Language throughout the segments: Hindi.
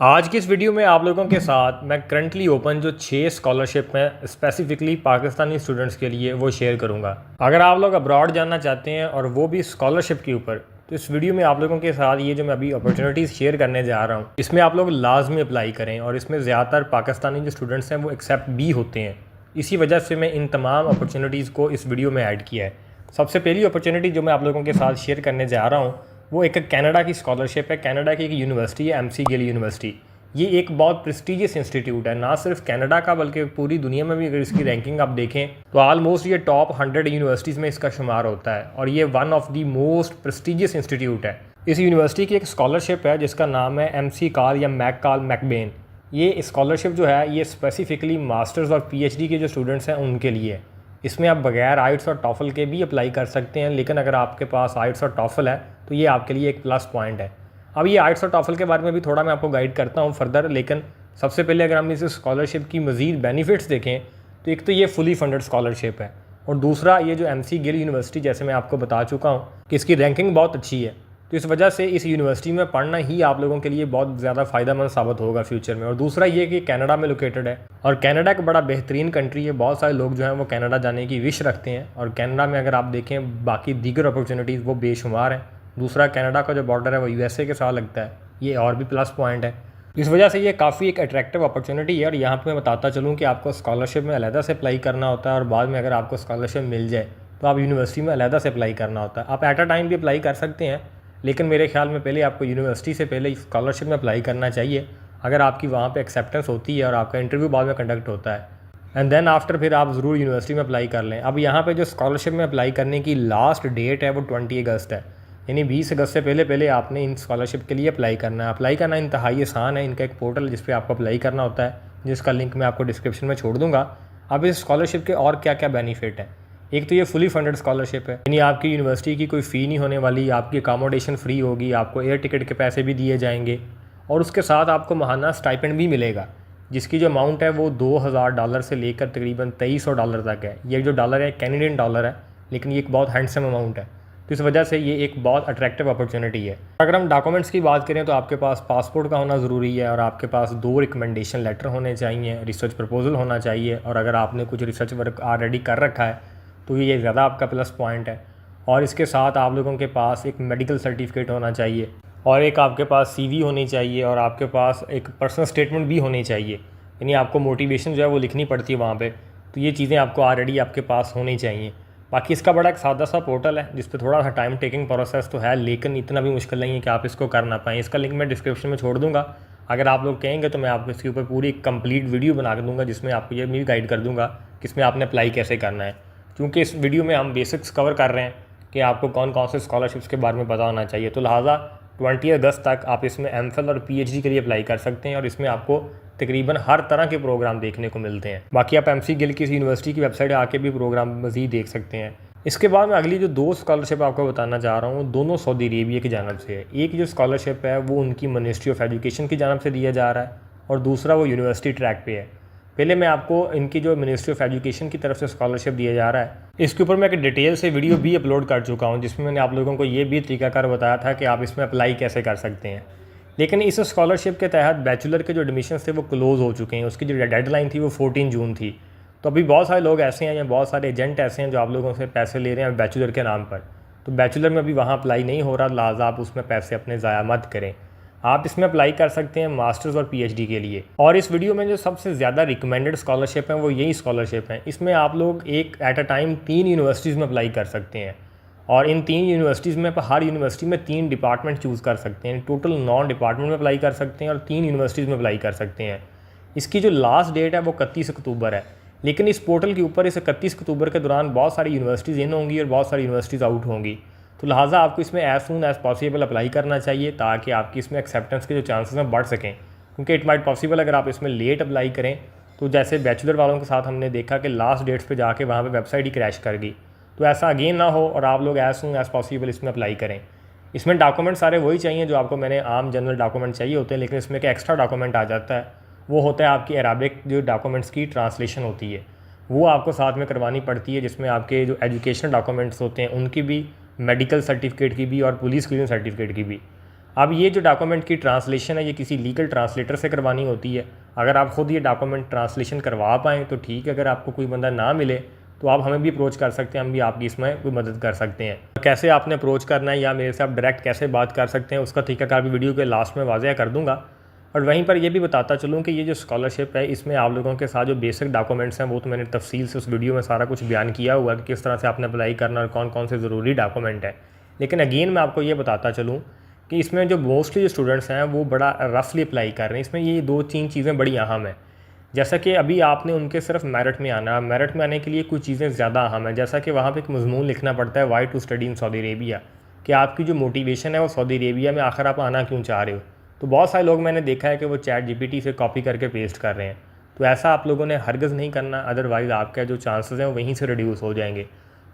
आज की इस वीडियो में आप लोगों के साथ मैं करंटली ओपन जो 6 स्कॉलरशिप हैं स्पेसिफिकली पाकिस्तानी स्टूडेंट्स के लिए वो शेयर करूंगा। अगर आप लोग अब्रॉड जाना चाहते हैं और वो भी स्कॉलरशिप के ऊपर, तो इस वीडियो में आप लोगों के साथ ये जो मैं अभी अपॉर्चुनिटीज़ शेयर करने जा रहा हूँ इसमें आप लोग लाजमी अप्लाई करें और इसमें ज़्यादातर पाकिस्तानी जो स्टूडेंट्स हैं वो एक्सेप्ट भी होते हैं। इसी वजह से मैं इन तमाम अपॉर्चुनिटीज़ को इस वीडियो में ऐड किया है। सबसे पहली अपॉर्चुनिटी जो मैं आप लोगों के साथ शेयर करने जा रहा हूँ वो एक कनाडा की स्कॉलरशिप है। कनाडा की एक यूनिवर्सिटी है, MC गिल यूनिवर्सिटी। ये एक बहुत प्रेस्टिजियस इंस्टीट्यूट है, ना सिर्फ कनाडा का बल्कि पूरी दुनिया में भी अगर इसकी रैंकिंग आप देखें तो ऑलमोस्ट ये टॉप 100 यूनिवर्सिटीज़ में इसका शुमार होता है और ये one of the most prestigious institute है। इस यूनिवर्सिटी की एक स्कॉलरशिप है जिसका नाम है MC कॉल या मैककॉल मैकबेन। ये स्कॉलरशिप जो है ये स्पेसिफिकली मास्टर्स और PhD के जो स्टूडेंट्स हैं उनके लिए। इसमें आप बगैर आइट्स और टॉफल के भी अप्लाई कर सकते हैं, लेकिन अगर आपके पास आइट्स और टॉफल है तो ये आपके लिए एक प्लस पॉइंट है। अब ये आइट्स और टॉफल के बारे में भी थोड़ा मैं आपको गाइड करता हूँ फर्दर, लेकिन सबसे पहले अगर हम इस स्कॉलरशिप की मज़ीद बेनिफिट्स देखें तो एक तो ये फुली फंडेड स्कॉलरशिप है और दूसरा ये जो MC गिल यूनिवर्सिटी, जैसे मैं आपको बता चुका हूँ कि इसकी रैंकिंग बहुत अच्छी है, तो इस वजह से इस यूनिवर्सिटी में पढ़ना ही आप लोगों के लिए बहुत ज़्यादा फ़ायदेमंद साबित होगा फ्यूचर में। और दूसरा ये कि कनाडा में लोकेटेड है और कनाडा एक बड़ा बेहतरीन कंट्री है। बहुत सारे लोग जो हैं वो कनाडा जाने की विश रखते हैं और कनाडा में अगर आप देखें बाकी दीगर अपॉर्चुनिटीज़ वो बेशुमार हैं। दूसरा कनाडा का जो बॉर्डर है वो USA के साथ लगता है, ये और भी प्लस पॉइंट है। इस वजह से ये काफ़ी एक अट्रैक्टिव अपॉर्चुनिटी है। और यहाँ पे मैं बताता चलूँ कि आपको स्कॉलरशिप में अलहदा से अप्लाई करना होता है और बाद में अगर आपको स्कॉलरशिप मिल जाए तो आप यूनिवर्सिटी में अलहदा से अप्लाई करना होता है। आप एट अ टाइम भी अप्लाई कर सकते हैं, लेकिन मेरे ख्याल में पहले आपको यूनिवर्सिटी से पहले स्कॉलरशिप में अप्लाई करना चाहिए। अगर आपकी वहाँ पे एक्सेप्टेंस होती है और आपका इंटरव्यू बाद में कंडक्ट होता है एंड देन आफ्टर फिर आप ज़रूर यूनिवर्सिटी में अप्लाई कर लें। अब यहाँ पे जो स्कॉलरशिप में अप्लाई करने की लास्ट डेट है वो 20 अगस्त है, यानी 20 अगस्त से पहले पहले आपने इन स्कॉलरशिप के लिए अप्लाई करना है। अप्लाई करना इंतहाई आसान है। इनका एक पोर्टल जिस पे आपको अप्लाई करना होता है, जिसका लिंक मैं आपको डिस्क्रिप्शन में छोड़ दूँगा। अब इस स्कॉलरशिप के और क्या क्या बेनिफिट हैं। एक तो ये फुली फंडेड स्कॉलरशिप है, यानी आपकी यूनिवर्सिटी की कोई फ़ी नहीं होने वाली, आपकी अकामोडेशन फ्री होगी, आपको एयर टिकट के पैसे भी दिए जाएंगे और उसके साथ आपको माहाना स्टाइपेंड भी मिलेगा, जिसकी जो अमाउंट है वो $2000 से लेकर तकरीबन $2300 तक है। ये जो डॉलर है कैनेडियन डॉलर है, लेकिन ये एक बहुत हैंडसम अमाउंट है, तो इस वजह से ये एक बहुत अट्रैक्टिव अपॉर्चुनिटी है। अगर हम डॉक्यूमेंट्स की बात करें तो आपके पास पासपोर्ट का होना ज़रूरी है और आपके पास 2 रिकमेंडेशन लेटर होने चाहिए, रिसर्च प्रपोजल होना चाहिए और अगर आपने कुछ रिसर्च वर्क ऑलरेडी कर रखा है तो ये ज़्यादा आपका प्लस पॉइंट है। और इसके साथ आप लोगों के पास एक मेडिकल सर्टिफिकेट होना चाहिए और एक आपके पास CV होनी चाहिए और आपके पास एक पर्सनल स्टेटमेंट भी होनी चाहिए, यानी आपको मोटिवेशन जो है वो लिखनी पड़ती है वहाँ पे, तो ये चीज़ें आपको ऑलरेडी आपके पास होनी चाहिए। बाकी इसका बड़ा एक सादा सा पोर्टल है जिस पे थोड़ा सा टाइम टेकिंग प्रोसेस तो है, लेकिन इतना भी मुश्किल नहीं है कि आप इसको कर ना पाएँ। इसका लिंक मैं डिस्क्रिप्शन में छोड़ दूँगा। अगर आप लोग कहेंगे तो मैं आपको इसके ऊपर पूरी कंप्लीट वीडियो बना के दूँगा जिसमें आपको ये भी गाइड कर दूँगा कि इसमें आपने अप्लाई कैसे करना है। क्योंकि इस वीडियो में हम बेसिक्स कवर कर रहे हैं कि आपको कौन कौन से स्कॉलरशिप्स के बारे में पता होना चाहिए, तो लिहाजा 20 अगस्त तक आप इसमें MPhil और PhD के लिए अप्लाई कर सकते हैं और इसमें आपको तकरीबन हर तरह के प्रोग्राम देखने को मिलते हैं। बाकी आप MC गिल की यूनिवर्सिटी की वेबसाइट आके भी प्रोग्राम मज़ीद देख सकते हैं। इसके बाद मैं अगली जो 2 स्कॉलरशिप आपको बताना चाह रहा हूँ, दोनों सऊदी अरेबिया की जानब से है। एक जो स्कॉलरशिप है वो उनकी मिनिस्ट्री ऑफ एजुकेशन की जानब से दिया जा रहा है और दूसरा वो यूनिवर्सिटी ट्रैक पे है। पहले मैं आपको इनकी जो मिनिस्ट्री ऑफ एजुकेशन की तरफ से स्कॉलरशिप दिया जा रहा है, इसके ऊपर मैं एक डिटेल से वीडियो भी अपलोड कर चुका हूँ जिसमें मैंने आप लोगों को ये भी तरीकाकार बताया था कि आप इसमें अप्लाई कैसे कर सकते हैं। लेकिन इस स्कॉलरशिप के तहत बैचलर के जो एडमिशन थे वो क्लोज़ हो चुके हैं। उसकी जो डेडलाइन थी वो 14 जून थी। तो अभी बहुत सारे लोग ऐसे हैं या बहुत सारे एजेंट ऐसे हैं जो आप लोगों से पैसे ले रहे हैं बैचलर के नाम पर, तो बैचलर में अभी वहाँ अप्लाई नहीं हो रहा, लिहाजा आप उसमें पैसे अपने ज़ाया मत करें। आप इसमें अप्लाई कर सकते हैं मास्टर्स और PhD के लिए। और इस वीडियो में जो सबसे ज़्यादा रिकमेंडेड स्कॉलरशिप है वो यही स्कॉलरशिप है। इसमें आप लोग एक एट अ टाइम 3 यूनिवर्सिटीज़ में अप्लाई कर सकते हैं और इन 3 यूनिवर्सिटीज़ में हर यूनिवर्सिटी में 3 डिपार्टमेंट चूज़ कर सकते हैं। टोटल 9 डिपार्टमेंट में अप्लाई कर सकते हैं और 3 यूनिवर्सिटीज़ में अप्लाई कर सकते हैं। इसकी जो लास्ट डेट है वो 31 अक्टूबर है, लेकिन इस पोर्टल के ऊपर इस 31 अक्टूबर के दौरान बहुत सारी यूनिवर्सिटीज़ इन होंगी और बहुत सारी यूनिवर्सिटीज़ आउट होंगी, तो लिहाजा आपको इसमें as soon as possible apply करना चाहिए ताकि आपकी इसमें एक्सेप्टेंस के जो चांसेस हैं बढ़ सकें। क्योंकि इट माइट पॉसिबल अगर आप इसमें लेट अप्लाई करें तो जैसे बैचलर वालों के साथ हमने देखा कि लास्ट डेट्स पे जाके वहाँ पे वेबसाइट ही क्रैश कर गई, तो ऐसा अगेन ना हो और आप लोग एज़ सून एज़ पॉसिबल इसमें अप्लाई करें। इसमें डॉक्यूमेंट सारे वही चाहिए जो आपको मैंने आम जनरल डॉक्यूमेंट चाहिए होते हैं, लेकिन इसमें एक एक्स्ट्रा डॉक्यूमेंट आ जाता है, वो होता है आपकी अराबिक जो डॉक्यूमेंट्स की ट्रांसलेशन होती है, वो आपको साथ में करवानी पड़ती है, जिसमें आपके जो एजुकेशन डॉक्यूमेंट्स होते हैं उनकी भी, मेडिकल सर्टिफिकेट की भी और पुलिस क्लियरेंस सर्टिफिकेट की भी। अब ये जो डॉक्यूमेंट की ट्रांसलेशन है ये किसी लीगल ट्रांसलेटर से करवानी होती है। अगर आप ख़ुद ये डॉक्यूमेंट ट्रांसलेशन करवा पाएँ तो ठीक है, अगर आपको कोई बंदा ना मिले तो आप हमें भी अप्रोच कर सकते हैं, हम भी आपकी इसमें कोई मदद कर सकते हैं। कैसे आपने अप्रोच करना है या मेरे से आप डायरेक्ट कैसे बात कर सकते हैं उसका तरीकाकार भी वीडियो के लास्ट में वाज़ह कर दूँगा। और वहीं पर ये भी बताता चलूँ कि ये जो स्कॉलरशिप है इसमें आप लोगों के साथ जो बेसिक डॉक्यूमेंट्स हैं वो तो मैंने तफसील से उस वीडियो में सारा कुछ बयान किया हुआ है कि किस तरह से आपने अप्लाई करना और कौन कौन से ज़रूरी डॉक्यूमेंट है। लेकिन अगेन मैं आपको ये बताता चलूँ कि इसमें जो मोस्टली जो स्टूडेंट्स हैं वो बड़ा रफली अप्लाई कर रहे हैं। इसमें ये 2-3 चीज़ें बड़ी अहम हैं। जैसा कि अभी आपने उनके सिर्फ मेरिट में आना है, मेरिट में आने के लिए कुछ चीज़ें ज़्यादा अहम है। जैसा कि वहाँ पे एक मज़मून लिखना पड़ता है why to study in Saudi Arabia, कि आपकी जो मोटिवेशन है वो सऊदी अरेबिया में आखिर आप आना क्यों चाह रहे हो। तो बहुत सारे लोग मैंने देखा है कि वो चैट जीपीटी से कॉपी करके पेस्ट कर रहे हैं, तो ऐसा आप लोगों ने हरगिज़ नहीं करना, अदरवाइज़ आपका जो चांसेस हैं वो वहीं से रिड्यूस हो जाएंगे।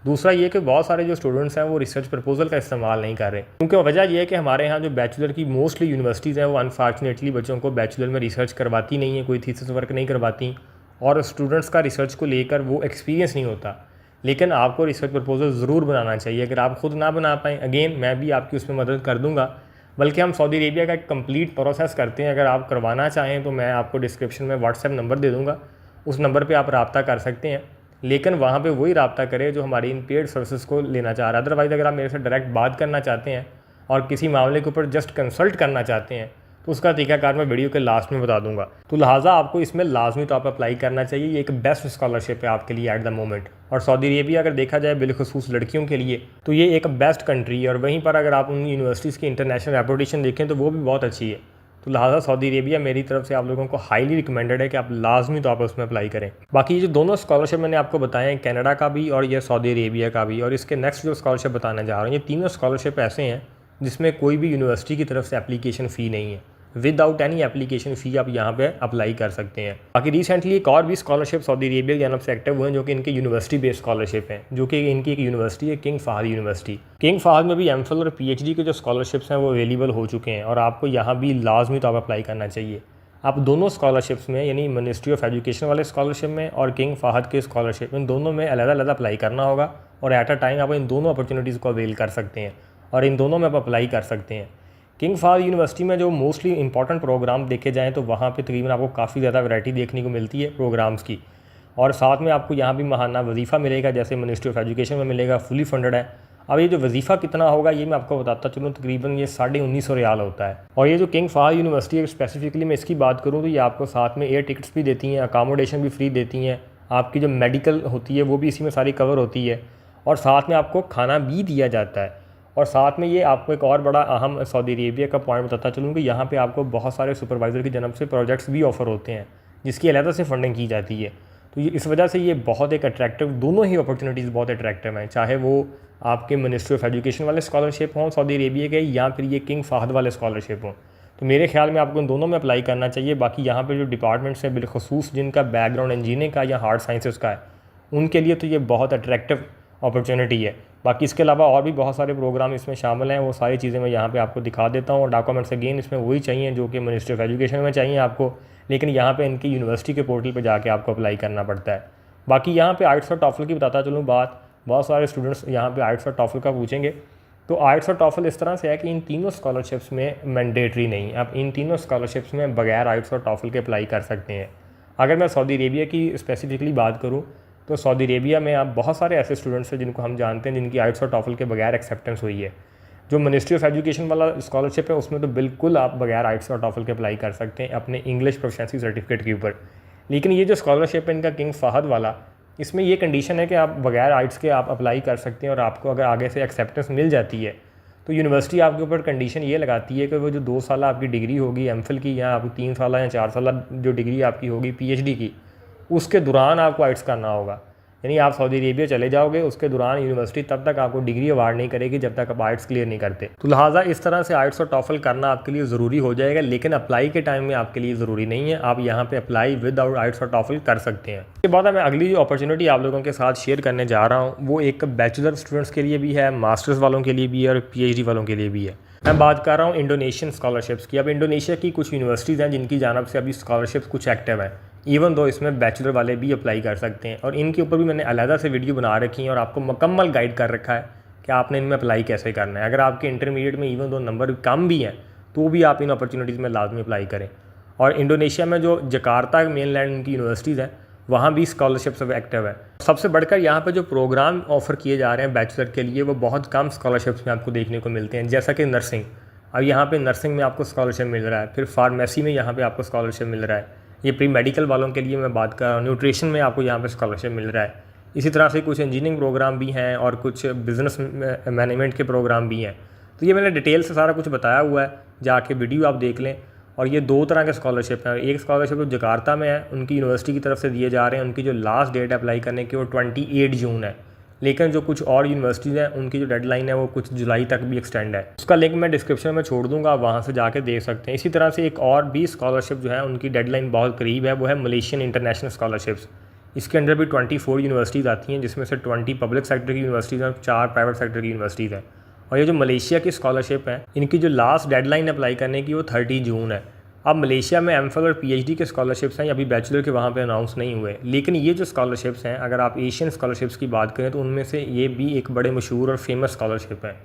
दूसरा ये कि बहुत सारे जो स्टूडेंट्स हैं वो रिसर्च प्रपोजल का इस्तेमाल नहीं कर रहे, क्योंकि वजह यह है कि हमारे यहाँ जो बैचलर की मोस्टली यूनिवर्सिटीज़ हैं वो अनफॉर्चुनेटली बच्चों को बैचलर में रिसर्च करवाती नहीं है, कोई थीसिस वर्क नहीं करवाती और स्टूडेंट्स का रिसर्च को लेकर वो एक्सपीरियंस नहीं होता। लेकिन आपको रिसर्च प्रपोजल ज़रूर बनाना चाहिए। अगर आप ख़ुद ना बना पाएँ, अगेन मैं भी आपकी उसमें मदद कर दूँगा, बल्कि हम सऊदी अरेबिया का एक कंप्लीट प्रोसेस करते हैं। अगर आप करवाना चाहें तो मैं आपको डिस्क्रिप्शन में व्हाट्सएप नंबर दे दूँगा, उस नंबर पे आप रब्ता कर सकते हैं। लेकिन वहाँ पे वही रब्ता करें जो हमारी इन पेड सर्विसेज को लेना चाह रहा है। अदरवाइज़ अगर आप मेरे से डायरेक्ट बात करना चाहते हैं और किसी मामले के ऊपर जस्ट कंसल्ट करना चाहते हैं तो उसका तरीकाकार मैं वीडियो के लास्ट में बता दूंगा। तो लिहाजा आपको इसमें लाजमी तौर पर अप्लाई करना चाहिए। ये एक बेस्ट स्कॉलरशिप है आपके लिए एट द मोमेंट। और सऊदी अरेबिया अगर देखा जाए बिलखुसूस लड़कियों के लिए तो ये एक बेस्ट कंट्री है। और वहीं पर अगर आप उन यूनिवर्सिटीज़ की इंटरनेशनल रेपुटेशन देखें तो वो भी बहुत अच्छी है। तो लिहाजा सऊदी अरेबिया मेरी तरफ से आप लोगों को हाईली रिकमेंडेड है कि आप लाजमी तौर पर उसमें अप्लाई करें। बाकी ये जो दोनों स्कॉलरशिप मैंने आपको बताए हैं, कनाडा का भी और ये सऊदी अरेबिया का भी, और इसके नेक्स्ट जो स्कॉलरशिप बताने जा रहा हूँ, ये तीनों स्कॉलरशिप ऐसे हैं जिसमें कोई भी यूनिवर्सिटी की तरफ से एप्लीकेशन फ़ी नहीं है। विदाउट एनी एप्लीकेशन फ़ी आप यहाँ पे अप्लाई कर सकते हैं। बाकी रिसेंटली एक और भी स्कॉलरशिप सऊदी अरेबिया की जानब से एक्टिव हुए हैं जो कि इनकी यूनिवर्सिटी बेस्ड स्कॉलरशिप है, जो कि इनकी एक यूनिवर्सिटी है King Fahd University. King Fahd में भी एमफिल और पीएचडी के जो स्कॉलरशिप्स हैं वो अवेलेबल हो चुके हैं और आपको यहाँ भी लाजमी तौर पर अप्लाई करना चाहिए। आप दोनों स्कॉलरशिप्स में यानी मिनिस्ट्री ऑफ एजुकेशन वाले स्कॉलरशिप में और किंग फहद के स्कॉलरशिप, इन दोनों में अलग-अलग अप्लाई करना होगा और एट अ टाइम आप इन दोनों अपॉर्चुनिटीज़ को अवेल कर सकते हैं और इन दोनों में आप अप्लाई कर सकते हैं। किंग फहद यूनिवर्सिटी में जो मोस्टली इंपॉर्टेंट प्रोग्राम देखे जाएँ तो वहाँ पे तकरीबन आपको काफ़ी ज़्यादा वैरायटी देखने को मिलती है प्रोग्राम्स की, और साथ में आपको यहाँ भी माहाना वजीफ़ा मिलेगा जैसे मिनिस्ट्री ऑफ एजुकेशन में मिलेगा, फुली फंडेड है। अब ये जो वजीफ़ा कितना होगा ये मैं आपको बताता चलूँ, तकरीबन ये 1950 रियाल होता है। और ये जो किंग फहद यूनिवर्सिटी है स्पेसिफिकली मैं इसकी बात करूँ तो ये आपको साथ में एयर टिकट्स भी देती हैं, अकामोडेशन भी फ्री देती हैं, आपकी जो मेडिकल होती है वो भी इसी में सारी कवर होती है और साथ में आपको खाना भी दिया जाता है। और साथ में ये आपको एक और बड़ा अहम सऊदी अरेबिया का पॉइंट बताता चलूँ कि यहाँ पे आपको बहुत सारे सुपरवाइज़र की जन्म से प्रोजेक्ट्स भी ऑफ़र होते हैं जिसकी अलग से फंडिंग की जाती है। तो ये इस वजह से ये बहुत एक अट्रैक्टिव, दोनों ही अपॉर्चुनिटीज़ बहुत अट्रैक्टिव हैं, चाहे वो आपके मिनिस्ट्री ऑफ एजुकेशन वाले स्कॉलरशिप हों सऊदी अरेबिया के या फिर ये किंग फहद वाले स्कॉलरशिप हों। तो मेरे ख्याल में आपको इन दोनों में अप्लाई करना चाहिए। बाकी यहाँ पर जो डिपार्टमेंट्स हैं बिलखसूस जिनका बैकग्राउंड इंजीनियरिंग का या हार्ड साइंसेस का है उनके लिए तो ये बहुत अट्रैक्टिव अपॉर्चुनिटी है। बाकी इसके अलावा और भी बहुत सारे प्रोग्राम इसमें शामिल हैं, वो सारी चीज़ें मैं यहाँ पे आपको दिखा देता हूँ। और डॉक्यूमेंट्स अगेन इसमें वही चाहिए जो कि मिनिस्ट्री ऑफ एजुकेशन में चाहिए आपको, लेकिन यहाँ पे इनकी यूनिवर्सिटी के पोर्टल पे जाके आपको अप्लाई करना पड़ता है। बाकी यहाँ पे आइट्स और टॉफल की बताता चलूँ बात, बहुत सारे स्टूडेंट्स यहाँ पे आइट्स और टॉफल का पूछेंगे। तो आइट्स और टॉफल इस तरह से है कि इन तीनों स्कॉलरशिप्स में मैंडेटरी नहीं, आप इन तीनों स्कॉलरशिप्स में बगैर आइट्स और टॉफल के अप्लाई कर सकते हैं। अगर मैं सऊदी अरेबिया की स्पेसिफिकली बात करूँ तो सऊदी अरेबिया में आप बहुत सारे ऐसे स्टूडेंट्स हैं जिनको हम जानते हैं जिनकी आइट्स और टॉफल के बगैर एक्सेप्टेंस हुई है। जो मिनिस्ट्री ऑफ एजुकेशन वाला स्कॉलरशिप है उसमें तो बिल्कुल आप बगैर आइट्स और टॉफल के अप्लाई कर सकते हैं अपने इंग्लिश प्रोफिशिएंसी सर्टिफिकेट के ऊपर। लेकिन ये जो स्कॉलरशिप है इनका किंग फहद वाला, इसमें ये कंडीशन है कि आप बगैर आइट्स के आप अप्लाई कर सकते हैं और आपको अगर आगे से एक्सेप्टेंस मिल जाती है तो यूनिवर्सिटी आपके ऊपर कंडीशन ये लगाती है कि वो जो 2 साल आपकी डिग्री होगी एमफिल की या आपकी 3 साल या 4 साल जो डिग्री आपकी होगी पीएचडी की, उसके दौरान आपको आइट्स करना होगा। यानी आप सऊदी अरेबिया चले जाओगे उसके दौरान यूनिवर्सिटी तब तक आपको डिग्री अवार्ड नहीं करेगी जब तक आप आइट्स क्लियर नहीं करते। तो लिहाजा इस तरह से आइट्स और टॉफल करना आपके लिए ज़रूरी हो जाएगा, लेकिन अप्लाई के टाइम में आपके लिए ज़रूरी नहीं है। आप यहाँ पे अप्लाई विदाउट आइट्स और टॉफल कर सकते हैं। इसके बाद मैं अगली जो अपॉर्चुनिटी आप लोगों के साथ शेयर करने जा रहा हूँ वो एक बैचलर स्टूडेंट्स के लिए भी है, मास्टर्स वालों के लिए भी है और पीएचडी वालों के लिए भी है। मैं बात कर रहा हूँ इंडोनेशियन स्कॉलरशिप्स की। अब इंडोनेशिया की कुछ यूनिवर्सिटीज़ हैं जिनकी जानब से अभी स्कॉलरशिप्स कुछ एक्टिव हैं, इवन दो इसमें बैचलर वाले भी अप्लाई कर सकते हैं और इनके ऊपर भी मैंने अलग से वीडियो बना रखी है और आपको मुकम्मल गाइड कर रखा है कि आपने इनमें अप्लाई कैसे करना है। अगर आपके इंटरमीडिएट में इवन दो नंबर कम भी हैं तो भी आप इन अपॉर्चुनिटीज़ में लाजमी अप्लाई करें। और इंडोनेशिया में जो जकार्ता मेनलैंड उनकी यूनिवर्सिटीज़ हैं, वहाँ भी स्कॉलरशिप्स एक्टिव है। सबसे बढ़कर यहाँ पे जो प्रोग्राम ऑफ़र किए जा रहे हैं बैचलर के लिए, वो बहुत कम स्कॉलरशिप्स में आपको देखने को मिलते हैं। जैसा कि नर्सिंग, अब यहाँ पे नर्सिंग में आपको स्कॉलरशिप मिल रहा है, फिर फार्मेसी में यहाँ पे आपको स्कॉलरशिप मिल रहा है, ये प्री मेडिकल वालों के लिए मैं बात कर रहा हूँ। न्यूट्रिशन में आपको यहाँ पे स्कॉलरशिप मिल रहा है। इसी तरह से कुछ इंजीनियरिंग प्रोग्राम भी हैं और कुछ बिज़नेस मैनेजमेंट के प्रोग्राम भी हैं। तो ये मैंने डिटेल से सारा कुछ बताया हुआ है, जाके वीडियो आप देख लें। और ये 2 तरह के स्कॉलरशिप हैं। एक स्कॉलरशिप जो जकार्ता में है, उनकी यूनिवर्सिटी की तरफ से दिए जा रहे हैं। उनकी जो लास्ट डेट अप्लाई करने की वो 28 जून है। लेकिन जो कुछ और यूनिवर्सिटीज़ हैं, उनकी जो डेडलाइन है वो कुछ जुलाई तक भी एक्सटेंड है। उसका लिंक मैं डिस्क्रिप्शन में छोड़ दूंगा, आप वहाँ से जाके देख सकते हैं। इसी तरह से एक और भी स्कॉलरशिप जो है उनकी डेडलाइन बहुत करीब है, वो है मलेशियन इंटरनेशनल स्कॉलरशिप्स। इसके अंदर भी 24 यूनिवर्सिटीज़ आती हैं, जिसमें से 20 पब्लिक सेक्टर की यूनिवर्सिटीज़ हैं और 4 प्राइवेट सेक्टर की यूनिवर्सिटीज़ हैं। और ये जो मलेशिया की स्कॉलरशिप है, इनकी जो लास्ट डेडलाइन अप्लाई करने की वो 30 जून है। अब मलेशिया में एमफिल और पीएचडी के स्कॉलरशिप्स हैं, अभी बैचलर के वहाँ पे अनाउंस नहीं हुए। लेकिन ये जो स्कॉलरशिप्स हैं, अगर आप एशियन स्कॉलरशिप्स की बात करें तो उनमें से ये भी एक बड़े मशहूर और फेमस स्कॉलरशिप है।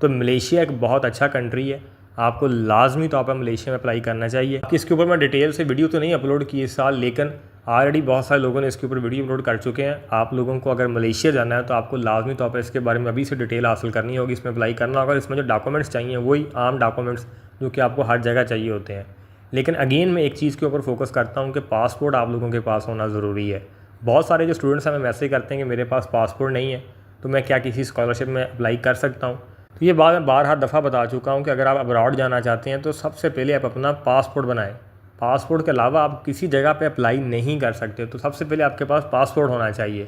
तो मलेशिया एक बहुत अच्छा कंट्री है, आपको लाजमी तौर पर मलेशिया में अप्लाई करना चाहिए। इसके ऊपर मैं डिटेल से वीडियो तो नहीं अपलोड की इस साल, लेकिन ऑलरेडी बहुत सारे लोगों ने इसके ऊपर वीडियो अपलोड कर चुके हैं। आप लोगों को अगर मलेशिया जाना है तो आपको लाजमी तौर पर इसके बारे में अभी से डिटेल हासिल करनी होगी, इसमें अप्लाई करना होगा। इसमें जो डॉक्यूमेंट्स चाहिए वही आम डॉक्यूमेंट्स जो कि आपको हर जगह चाहिए होते हैं। लेकिन अगेन मैं एक चीज़ के ऊपर फोकस करता हूँ कि पासपोर्ट आप लोगों के पास होना ज़रूरी है। बहुत सारे जो स्टूडेंट्स हमें मैसेज करते हैं कि मेरे पास पासपोर्ट नहीं है, तो मैं क्या किसी स्कॉलरशिप में अप्लाई कर सकता हूँ। तो ये बात मैं बारहा दफ़ा बता चुका हूँ कि अगर आप अब्रॉड जाना चाहते हैं तो सबसे पहले आप अपना पासपोर्ट बनाएं। पासपोर्ट के अलावा आप किसी जगह पे अप्लाई नहीं कर सकते, तो सबसे पहले आपके पास पासपोर्ट होना चाहिए।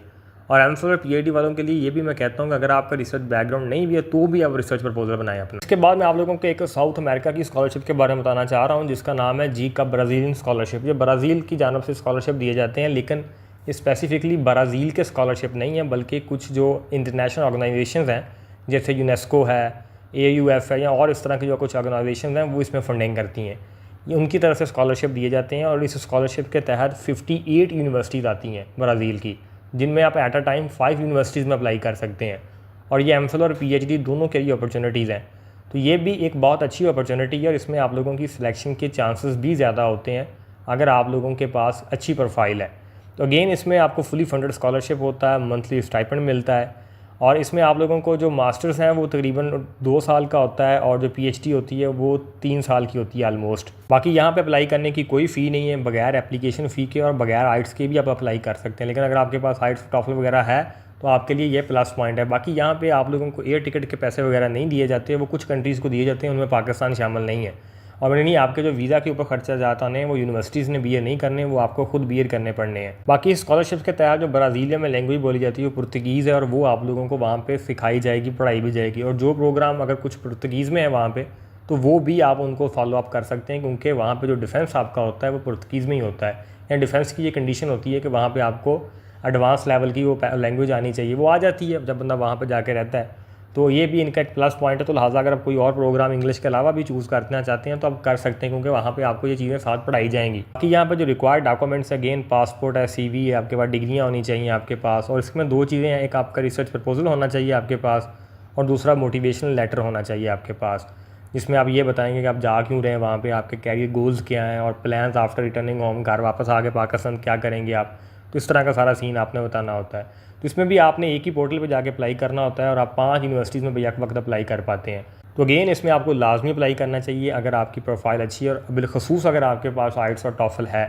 और एमफिल और पीएचडी वालों के लिए ये भी मैं कहता हूँ कि अगर आपका रिसर्च बैकग्राउंड नहीं भी है तो भी आप रिसर्च प्रपोजल बनाएं अपना। इसके बाद मैं आप लोगों को एक साउथ अमेरिका की स्कॉलरशिप के बारे में बताना चाह रहा हूँ, जिसका नाम है जीका ब्राज़ीलियन स्कॉलरशिप। ये ब्राज़ील की जानब से स्कॉलरशिप दिए जाते हैं, लेकिन स्पेसिफिकली ब्राज़ील के स्कॉलरशिप नहीं है, बल्कि कुछ जो इंटरनेशनल ऑर्गेनाइजेशन हैं जैसे यूनेस्को है, AUF है, या और इस तरह की जो कुछ ऑर्गेनाइजेशन हैं वो इसमें फंडिंग करती हैं। ये उनकी तरफ से स्कॉलरशिप दिए जाते हैं। और इस स्कॉलरशिप के तहत 58 यूनिवर्सिटीज़ आती हैं ब्राज़ील की, जिनमें आप एट अ टाइम 5 यूनिवर्सिटीज़ में अप्लाई कर सकते हैं। और ये एमफिल और पीएचडी दोनों के लिए अपॉर्चुनिटीज़ हैं। तो ये भी एक बहुत अच्छी अपॉर्चुनिटी है और इसमें आप लोगों की सिलेक्शन के चांसेस भी ज़्यादा होते हैं अगर आप लोगों के पास अच्छी प्रोफाइल है। तो अगेन इसमें आपको फुली फंडेड स्कॉलरशिप होता है, मंथली स्टाइपेंड मिलता है। और इसमें आप लोगों को जो मास्टर्स हैं वो तकरीबन 2 साल का होता है, और जो पीएचडी होती है वो 3 साल की होती है ऑलमोस्ट। बाकी यहाँ पे अप्लाई करने की कोई फ़ी नहीं है, बगैर एप्लीकेशन फ़ी के और बगैर आइट्स के भी आप अप्लाई कर सकते हैं। लेकिन अगर आपके पास आइट्स टॉफल वगैरह है तो आपके लिए ये प्लस पॉइंट है। बाकी यहाँ पे आप लोगों को एयर टिकट के पैसे वगैरह नहीं दिए जाते, वो कुछ कंट्रीज़ को दिए जाते हैं, उनमें पाकिस्तान शामिल नहीं है। और नहीं, आपके जो वीज़ा के ऊपर खर्चा जाता है वो यूनिवर्सिटीज़ ने बियर नहीं करने, वो आपको खुद बियर करने पड़ने हैं। बाकी स्कॉलरशिप के तहत जो ब्राज़ीलिया में लैंग्वेज बोली जाती है वो पुर्तगीज़ है, और वो आप लोगों को वहाँ पे सिखाई जाएगी, पढ़ाई भी जाएगी। और जो प्रोग्राम अगर कुछ पुर्तगीज़ में है वहाँ पे, तो वो भी आप उनको फॉलो अप कर सकते हैं, क्योंकि वहाँ पर जो डिफेंस आपका होता है वो पुर्तगीज़ में ही होता है। या डिफेंस की ये कंडीशन होती है कि वहाँ पर आपको एडवांस लेवल की वो लैंग्वेज आनी चाहिए, वो आ जाती है जब बंदा वहाँ पर जाके रहता है। तो ये भी इनका एक प्लस पॉइंट है। तो लिहाजा अगर आप कोई और प्रोग्राम इंग्लिश के अलावा भी चूज़ करना चाहते हैं तो आप कर सकते हैं, क्योंकि वहाँ पे आपको ये चीज़ें साथ पढ़ाई जाएंगी। बाकी यहाँ पे जो रिक्वायर्ड डॉक्यूमेंट्स है, अगेन पासपोर्ट है, CV है, आपके पास डिग्रियाँ होनी चाहिए आपके पास। और इसमें 2 चीज़ें हैं, एक आपका रिसर्च प्रपोजल होना चाहिए आपके पास, और दूसरा मोटिवेशनल लेटर होना चाहिए आपके पास, जिसमें आप ये बताएंगे कि आप जा क्यों रहे हैं वहाँ पर, आपके कैरियर गोल्स क्या हैं, और प्लान्स आफ्टर रिटर्निंग होम, घर वापस आके पाकिस्तान क्या करेंगे आप। तो इस तरह का सारा सीन आपने बताना होता है। तो इसमें भी आपने एक ही पोर्टल पे जाके अप्लाई करना होता है, और आप 5 यूनिवर्सिटीज़ में बेक वक्त अप्लाई कर पाते हैं। तो अगेन इसमें आपको लाजमी अप्लाई करना चाहिए अगर आपकी प्रोफाइल अच्छी है, और बिलखसूस अगर आपके पास आइट्स और टॉफल है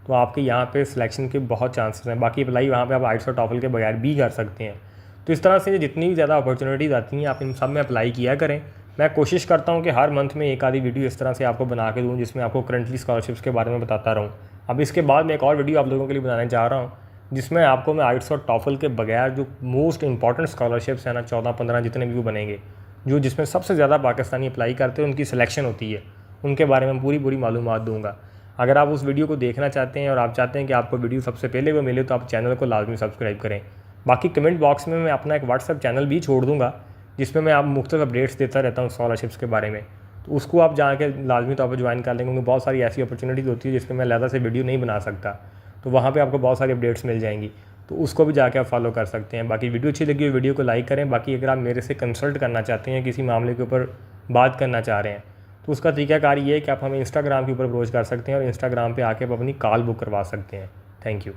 तो आपके यहाँ पे सिलेक्शन के बहुत चांसेस हैं। बाकी अप्लाई वहाँ पे आप आइट्स और टॉफल के बगैर भी कर सकते हैं। तो इस तरह से जितनी भी ज़्यादा अपॉर्चुनिटीज़ आती हैं आप इन सब में अप्लाई किया करें। मैं कोशिश करता हूँ कि हर मंथ में एक आधी वीडियो इस तरह से आपको बना के दूँ, जिसमें आपको करंटली स्कॉलरशिप्स के बारे में बताता रहूँ। अब इसके बाद मैं एक और वीडियो आप लोगों के लिए बनाने जा रहा हूँ, जिसमें आपको मैं आइट्स और टॉफल के बगैर जो मोस्ट इंपॉर्टेंट स्कॉलरशिप्स हैं ना, 14-15 जितने भी वो बनेंगे, जो जिसमें सबसे ज़्यादा पाकिस्तानी अप्लाई करते हैं, उनकी सिलेक्शन होती है, उनके बारे में पूरी मालूमात दूंगा। अगर आप उस वीडियो को देखना चाहते हैं और आप चाहते हैं कि आपको वीडियो सबसे पहले वो मिले, तो आप चैनल को लाजमी सब्सक्राइब करें। बाकी कमेंट बॉक्स में मैं अपना एक व्हाट्सएप चैनल भी छोड़ दूँगा, जिसमें मैं आप मुख्तलिफ अपडेट्स देता रहता हूँ स्कॉलरशिप्स के बारे में। तो उसको आप जाके लाजमी तौर पर ज्वाइन कर लेंगे, क्योंकि बहुत सारी ऐसी अपॉर्चुनिटीज़ होती है जिसमें मैं अलग से वीडियो नहीं बना सकता, तो वहाँ पे आपको बहुत सारी अपडेट्स मिल जाएंगी, तो उसको भी जाके आप फॉलो कर सकते हैं। बाकी वीडियो अच्छी लगी हो वीडियो को लाइक करें। बाकी अगर आप मेरे से कंसल्ट करना चाहते हैं, किसी मामले के ऊपर बात करना चाह रहे हैं, तो उसका तरीकाकार ये है कि आप हमें इंस्टाग्राम के ऊपर अप्रोच कर सकते हैं और इंस्टाग्राम पे आके आप अपनी कॉल बुक करवा सकते हैं। Thank you.